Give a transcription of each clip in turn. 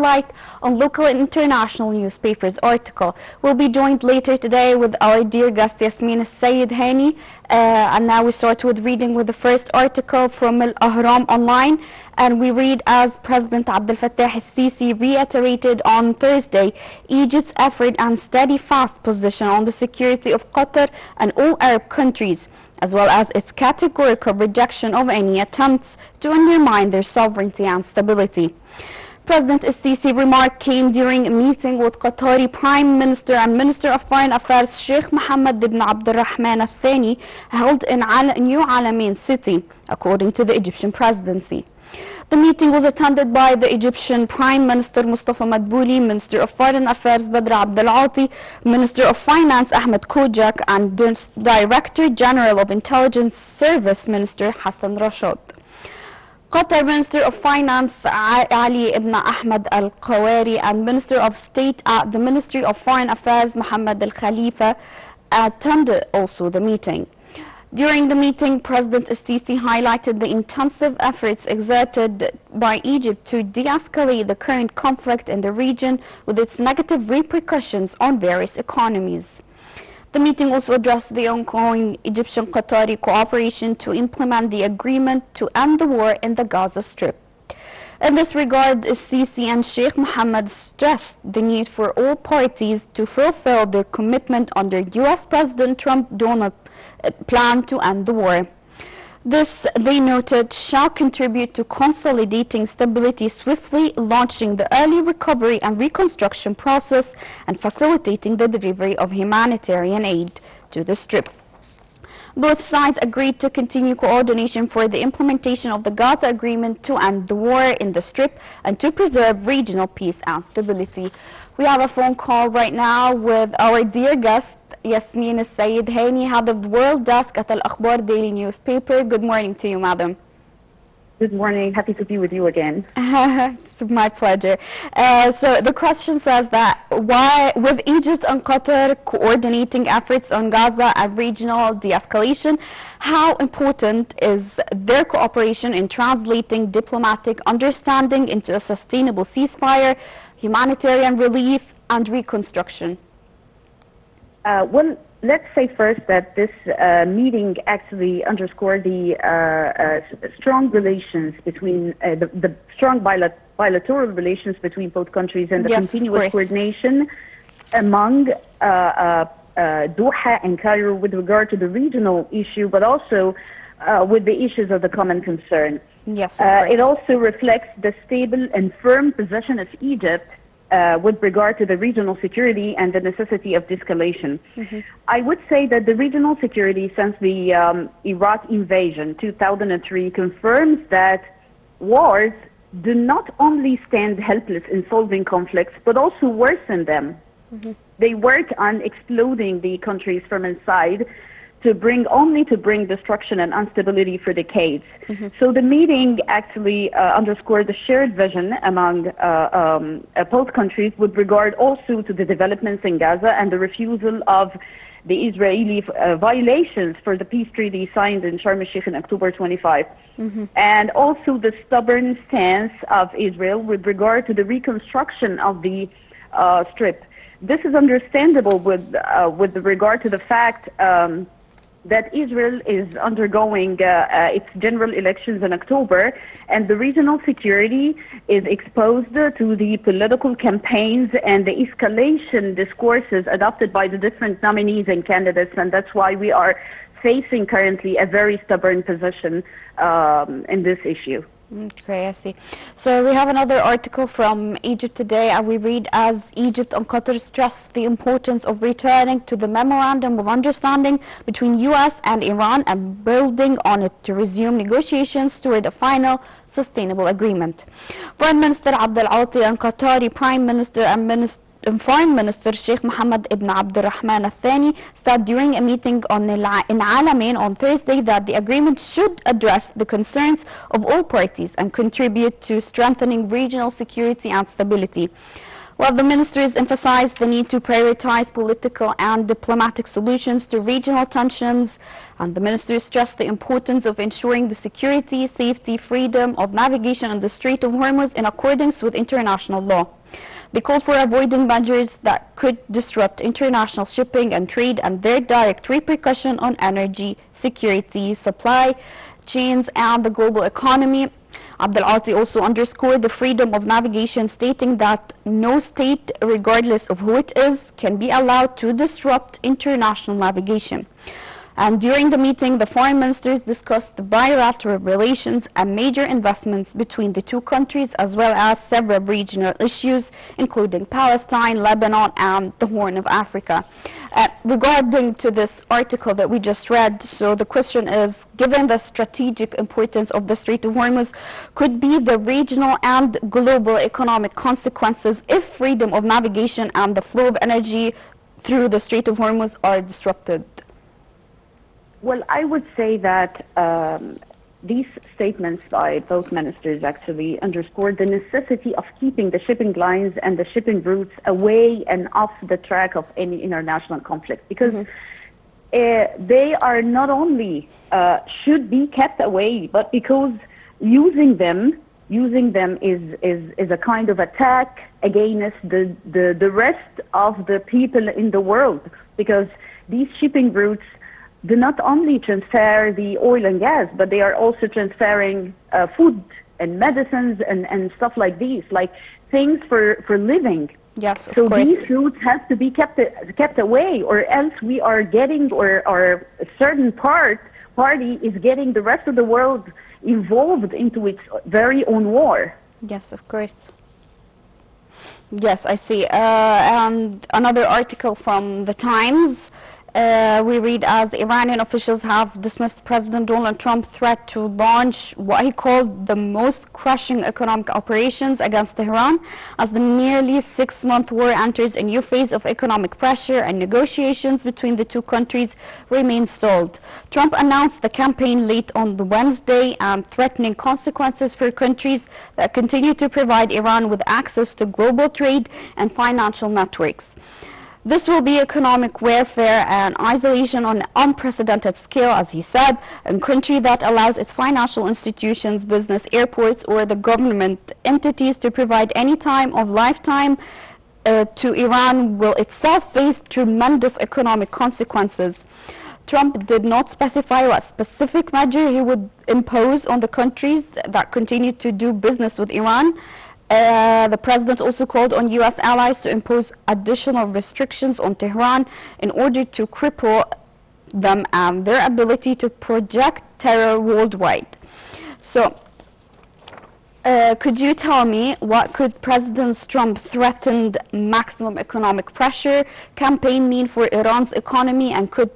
highlight on local and international newspapers article. We'll be joined later today with our dear guest Yasmine Hany. And now we start with reading with the first article from Al-Ahram Online. And we read, as President Abdel Fattah al-Sisi reiterated on Thursday Egypt's effort and steadfast position on the security of Qatar and all Arab countries, as well as its categorical rejection of any attempts to undermine their sovereignty and stability. President al-Sisi remark came during a meeting with Qatari Prime Minister and Minister of Foreign Affairs Sheikh Mohammed ibn Abdurrahman al-Thani held in New Alamein city, according to the Egyptian presidency. The meeting was attended by the Egyptian Prime Minister Mustafa Madbouli, Minister of Foreign Affairs Badr Abdelati, Minister of Finance Ahmed Kojak, and Director General of Intelligence Service Minister Hassan Rashad. Qatar Minister of Finance Ali ibn Ahmed al-Qawari and Minister of State at the Ministry of Foreign Affairs Mohammed al-Khalifa attended also the meeting. During the meeting, President al-Sisi highlighted the intensive efforts exerted by Egypt to de-escalate the current conflict in the region with its negative repercussions on various economies. The meeting also addressed the ongoing Egyptian-Qatari cooperation to implement the agreement to end the war in the Gaza Strip. In this regard, al-Sisi and Sheikh Mohammed stressed the need for all parties to fulfill their commitment under U.S. President Donald Trump's plan to end the war. This, they noted, shall contribute to consolidating stability swiftly, launching the early recovery and reconstruction process, and facilitating the delivery of humanitarian aid to the Strip. Both sides agreed to continue coordination for the implementation of the Gaza Agreement to end the war in the Strip and to preserve regional peace and stability. We have a phone call right now with our dear guest, Yasmine Hany, head of the World Desk at Al-Akhbar Daily Newspaper. Good morning to you, madam. Good morning. Happy to be with you again. It's my pleasure. So the question says that why, with Egypt and Qatar coordinating efforts on Gaza and regional de-escalation, how important is their cooperation in translating diplomatic understanding into a sustainable ceasefire, humanitarian relief, and reconstruction? Well, let's say first that this meeting actually underscored the strong relations between the strong bilateral relations between both countries and the continuous coordination among Doha and Cairo with regard to the regional issue, but also with the issues of the common concern. Yes, it also reflects the stable and firm position of Egypt with regard to the regional security and the necessity of de-escalation. I would say that the regional security since the Iraq invasion 2003 confirms that wars do not only stand helpless in solving conflicts, but also worsen them. They work on exploding the countries from inside to bring destruction and instability for decades. So the meeting actually underscored the shared vision among both countries with regard also to the developments in Gaza and the refusal of the Israeli violations for the peace treaty signed in Sharm el-Sheikh in October 25, and also the stubborn stance of Israel with regard to the reconstruction of the Strip. This is understandable with regard to the fact that Israel is undergoing its general elections in October, and the regional security is exposed to the political campaigns and the escalation discourses adopted by the different nominees and candidates, and that's why we are facing currently a very stubborn position in this issue. Okay, I see. So we have another article from Egypt today, and we read, as Egypt and Qatar stress the importance of returning to the Memorandum of Understanding between U.S. and Iran and building on it to resume negotiations toward a final sustainable agreement. Foreign Minister Abdel Ati and Qatari Prime Minister and Foreign Minister Sheikh Mohammed ibn Abdurrahman al-Thani said during a meeting in Alamein on Thursday that the agreement should address the concerns of all parties and contribute to strengthening regional security and stability. Well, the ministers emphasized the need to prioritize political and diplomatic solutions to regional tensions, and the ministers stressed the importance of ensuring the security, safety, freedom of navigation in the Strait of Hormuz in accordance with international law. They called for avoiding measures that could disrupt international shipping and trade and their direct repercussion on energy, security, supply chains, and the global economy. Abdel-Ati also underscored the freedom of navigation, stating that no state, regardless of who it is, can be allowed to disrupt international navigation. And during the meeting, the foreign ministers discussed the bilateral relations and major investments between the two countries, as well as several regional issues, including Palestine, Lebanon, and the Horn of Africa. Regarding to this article that we just read, so the question is, given the strategic importance of the Strait of Hormuz, could be the regional and global economic consequences if freedom of navigation and the flow of energy through the Strait of Hormuz are disrupted? Well, I would say that these statements by both ministers actually underscored the necessity of keeping the shipping lines and the shipping routes away and off the track of any international conflict, because they are not only should be kept away, but because using them is a kind of attack against the rest of the people in the world, because these shipping routes do not only transfer the oil and gas, but they are also transferring food and medicines and stuff like these, like things for living. Yes, of so course. These routes have to be kept away, or else we are getting, or a certain party is getting the rest of the world involved into its very own war. Yes, of course. Yes, I see. And another article from the Times. We read, as Iranian officials have dismissed President Donald Trump's threat to launch what he called the most crushing economic operations against Tehran, as the nearly 6-month war enters a new phase of economic pressure and negotiations between the two countries remain stalled. Trump announced the campaign late on the Wednesday, threatening consequences for countries that continue to provide Iran with access to global trade and financial networks. This will be economic warfare and isolation on an unprecedented scale, as he said. A country that allows its financial institutions, business, airports, or the government entities to provide any time of lifetime to Iran will itself face tremendous economic consequences. Trump did not specify what specific measure he would impose on the countries that continue to do business with Iran. The president also called on U.S. allies to impose additional restrictions on Tehran in order to cripple them and their ability to project terror worldwide. So, could you tell me what could President Trump's threatened maximum economic pressure campaign mean for Iran's economy, and could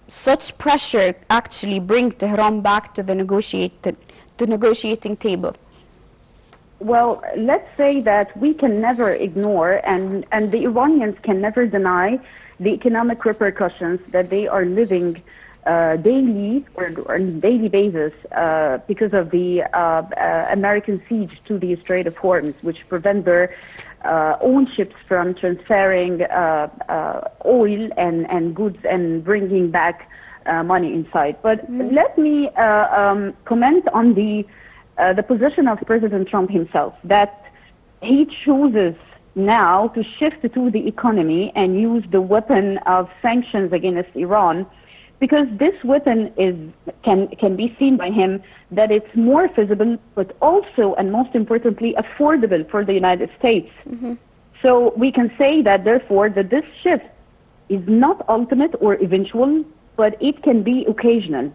such pressure actually bring Tehran back to the negotiating table? Well, let's say that we can never ignore, and the Iranians can never deny the economic repercussions that they are living daily or on a daily basis because of the American siege to the Strait of Hormuz, which prevent their own ships from transferring oil and goods and bringing back money inside. But let me comment on the position of President Trump himself, that he chooses now to shift to the economy and use the weapon of sanctions against Iran, because this weapon can be seen by him that it's more feasible, but also, and most importantly, affordable for the United States. So we can say that, therefore, that this shift is not ultimate or eventual, but it can be occasional,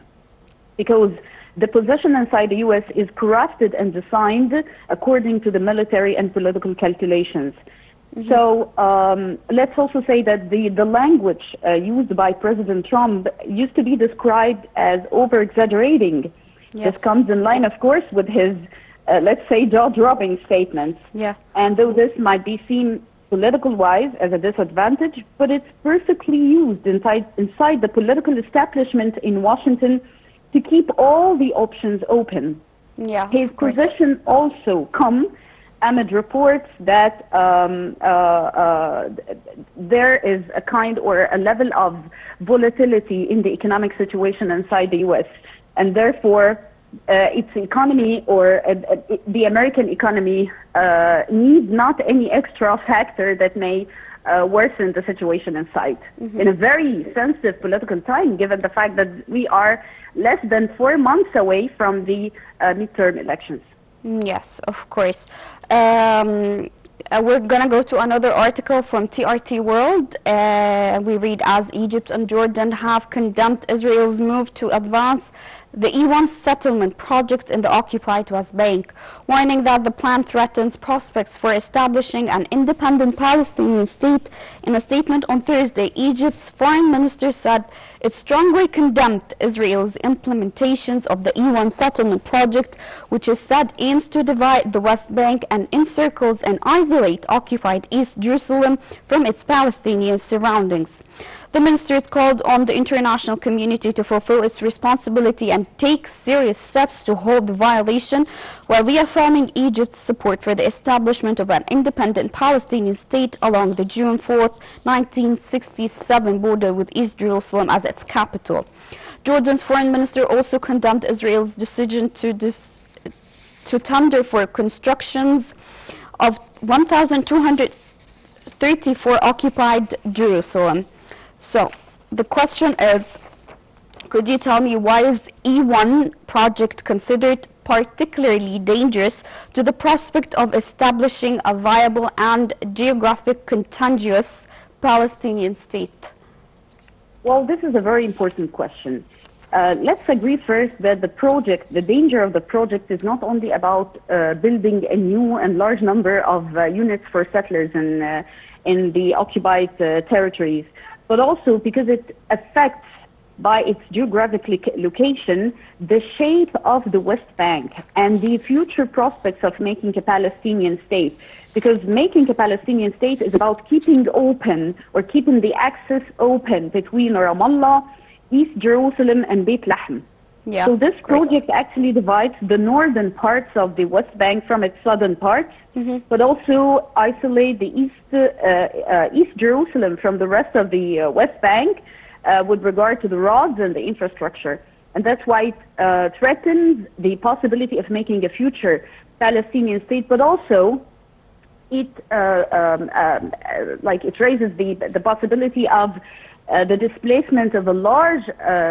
because the position inside the U.S. is crafted and designed according to the military and political calculations. So let's also say that the language used by President Trump used to be described as over-exaggerating. Yes. This comes in line, of course, with his, let's say, jaw-dropping statements. Yeah. And though this might be seen political-wise as a disadvantage, but it's perfectly used inside the political establishment in Washington to keep all the options open. Yeah, His position also come amid reports that there is a kind or a level of volatility in the economic situation inside the U.S. and therefore its economy or the American economy needs not any extra factor that may worsen the situation inside in a very sensitive political time, given the fact that we are less than 4 months away from the midterm elections. Yes, of course. We're going to go to another article from TRT World. We read, as Egypt and Jordan have condemned Israel's move to advance the E1 settlement project in the occupied West Bank, warning that the plan threatens prospects for establishing an independent Palestinian state. In a statement on Thursday, Egypt's foreign minister said it strongly condemned Israel's implementations of the E1 settlement project, which is said aims to divide the West Bank and encircles and isolate occupied East Jerusalem from its Palestinian surroundings. The minister called on the international community to fulfill its responsibility and take serious steps to hold the violation, while reaffirming Egypt's support for the establishment of an independent Palestinian state along the June 4, 1967 border with East Jerusalem as its capital. Jordan's foreign minister also condemned Israel's decision to tender for constructions of 1,234 occupied Jerusalem. So, the question is, could you tell me why is E1 project considered particularly dangerous to the prospect of establishing a viable and geographic contiguous Palestinian state? Well, this is a very important question. Let's agree first that the danger of the project is not only about building a new and large number of units for settlers in the occupied territories, but also because it affects, by its geographic location, the shape of the West Bank and the future prospects of making a Palestinian state. Because making a Palestinian state is about keeping open or keeping the access open between Ramallah, East Jerusalem, and Beit Lahm. Yeah, so this project actually divides the northern parts of the West Bank from its southern parts, but also isolate the East Jerusalem from the rest of the West Bank with regard to the roads and the infrastructure. And that's why it threatens the possibility of making a future Palestinian state, but also it it raises the possibility of the displacement of a large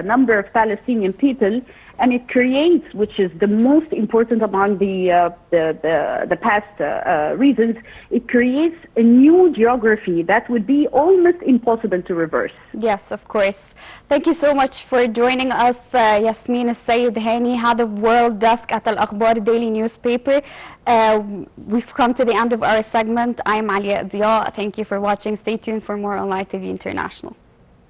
number of Palestinian people, and it creates, which is the most important among the past reasons, it creates a new geography that would be almost impossible to reverse. Yes, of course. Thank you so much for joining us, Yasmine Al-Sayed Hany, head of World Desk at Al-Akhbar Daily Newspaper. We've come to the end of our segment. I'm Alia Diya. Thank you for watching. Stay tuned for more on Live TV International.